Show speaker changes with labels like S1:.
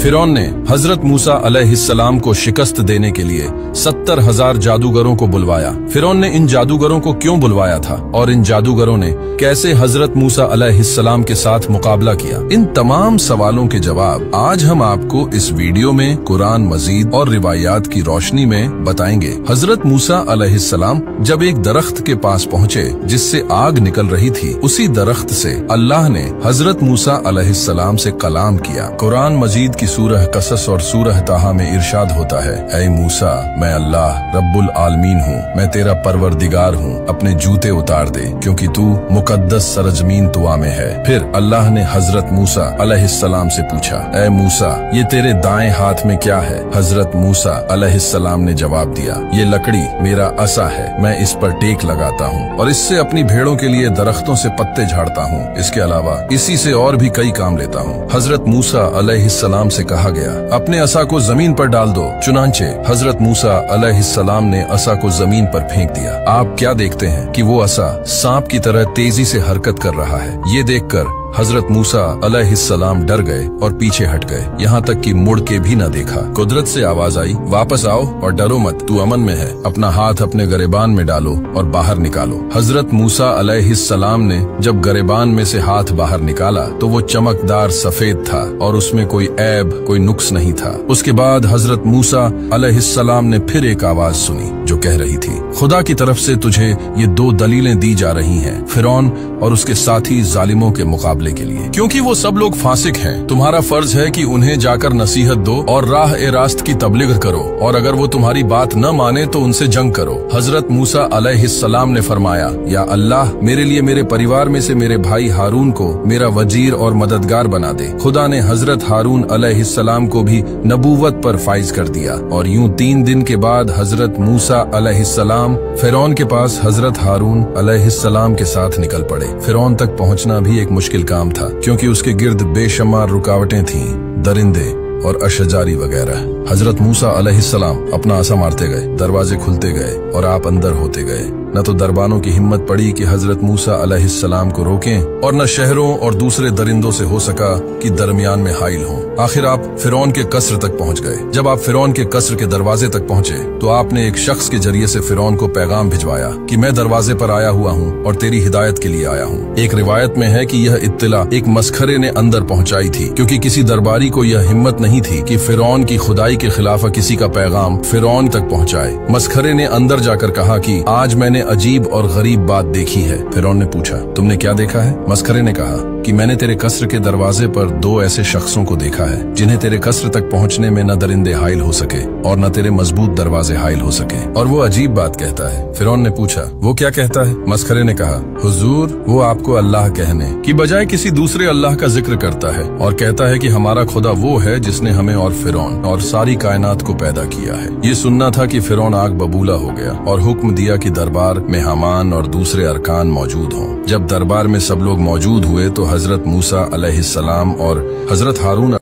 S1: फिरौन ने हजरत मूसा अलैहिस्सलाम को शिकस्त देने के लिए 70,000 जादूगरों को बुलवाया। फिरौन ने इन जादूगरों को क्यों बुलवाया था और इन जादूगरों ने कैसे हजरत मूसा अलैहिस्सलाम के साथ मुकाबला किया, इन तमाम सवालों के जवाब आज हम आपको इस वीडियो में कुरान मजीद और रिवायात की रोशनी में बताएंगे। हजरत मूसा अलैहिस्सलाम जब एक दरख्त के पास पहुँचे जिससे आग निकल रही थी, उसी दरख्त से अल्लाह ने हजरत मूसा अलैहिस्सलाम से कलाम किया। कुरान मजीद की सूरह कसस और सूरह ताहा में इरशाद होता है, ऐ मूसा, मैं अल्लाह रब्बुल आलमीन हूँ, मैं तेरा परवरदिगार हूँ, अपने जूते उतार दे क्योंकि तू मुकद्दस सरजमीन तुआ में है। फिर अल्लाह ने हजरत मूसा अलैहिस्सलाम से पूछा, ऐ मूसा, ये तेरे दाएं हाथ में क्या है? हजरत मूसा अलैहिस्सलाम ने जवाब दिया, ये लकड़ी मेरा असा है, मैं इस पर टेक लगाता हूँ और इससे अपनी भेड़ों के लिए दरख्तों से पत्ते झाड़ता हूँ। इसके अलावा इसी से और भी कई काम लेता हूँ। हजरत मूसा अलैहिस्सलाम से कहा गया, अपने असा को जमीन पर डाल दो। चुनांचे हजरत मूसा अलैहिस्सलाम ने असा को जमीन पर फेंक दिया। आप क्या देखते हैं कि वो असा सांप की तरह तेजी से हरकत कर रहा है। ये देखकर हजरत मूसा अलैहिस्सलाम डर गए और पीछे हट गए, यहाँ तक कि मुड़ के भी न देखा। कुदरत से आवाज आई, वापस आओ और डरो मत, तू अमन में है। अपना हाथ अपने गरेबान में डालो और बाहर निकालो। हजरत मूसा अलैहिस्सलाम ने जब गरेबान में से हाथ बाहर निकाला तो वो चमकदार सफेद था और उसमें कोई ऐब, कोई नुक्स नहीं था। उसके बाद हजरत मूसा अलैहिस्सलाम ने फिर एक आवाज सुनी जो कह रही थी, खुदा की तरफ से तुझे ये दो दलीलें दी जा रही हैं, फिरौन और उसके साथी जालिमों के मुकाबले के लिए, क्योंकि वो सब लोग फासिक हैं। तुम्हारा फर्ज है कि उन्हें जाकर नसीहत दो और राह ए रास्त की तबलीग करो, और अगर वो तुम्हारी बात न माने तो उनसे जंग करो। हजरत मूसा अलैहिस्सलाम ने फरमाया, या अल्लाह, मेरे लिए मेरे परिवार में से मेरे भाई हारून को मेरा वजीर और मददगार बना दे। खुदा ने हजरत हारून अलैहिस्सलाम को भी नबूवत पर फाइज कर दिया और यूं 3 दिन के बाद हजरत मूसा अलैहिस्सलाम फिरौन के पास हजरत हारून अलैहिस्सलाम के साथ निकल पड़े। फिरौन तक पहुंचना भी एक मुश्किल काम था क्योंकि उसके गिर्द बेशुमार रुकावटें थीं, दरिंदे और अशजारी वगैरह। हजरत मूसा अलैहिस्सलाम अपना आसा मारते गए, दरवाजे खुलते गए और आप अंदर होते गए। न तो दरबानों की हिम्मत पड़ी कि हजरत मूसा अलैहिस्सलाम को रोकें और न शहरों और दूसरे दरिंदों से हो सका कि दरमियान में हाइल हों। आखिर आप फिरौन के कसर तक पहुंच गए। जब आप फिरौन के कसर के दरवाजे तक पहुंचे तो आपने एक शख्स के जरिए से फिरौन को पैगाम भिजवाया कि मैं दरवाजे पर आया हुआ हूं और तेरी हिदायत के लिए आया हूं। एक रिवायत में है कि यह इत्तला एक मस्खरे ने अंदर पहुंचाई थी, क्योंकि किसी दरबारी को यह हिम्मत नहीं थी कि फिरौन की खुदाई के खिलाफ किसी का पैगाम फिरौन तक पहुंचाए। मस्खरे ने अंदर जाकर कहा कि आज मैंने अजीब और गरीब बात देखी है। फिरौन ने पूछा, तुमने क्या देखा है? मस्खरे ने कहा कि मैंने तेरे कसर के दरवाजे पर 2 ऐसे शख्सों को देखा है जिन्हें तेरे कसर तक पहुंचने में न दरिंदे हाइल हो सके और न तेरे मजबूत दरवाजे हाइल हो सके, और वो अजीब बात कहता है। फिरौन ने पूछा, वो क्या कहता है? मस्खरे ने कहा, हुजूर, वो आपको अल्लाह कहने की बजाय किसी दूसरे अल्लाह का जिक्र करता है और कहता है कि हमारा खुदा वो है जिसने हमें और फिरौन और सारी कायनात को पैदा किया है। ये सुनना था कि फिरौन आग बबूला हो गया और हुक्म दिया कि दरबार में हामान और दूसरे अरकान मौजूद हों। जब दरबार में सब लोग मौजूद हुए तो हजरत मूसा अलैहिस्सलाम और हजरत हारून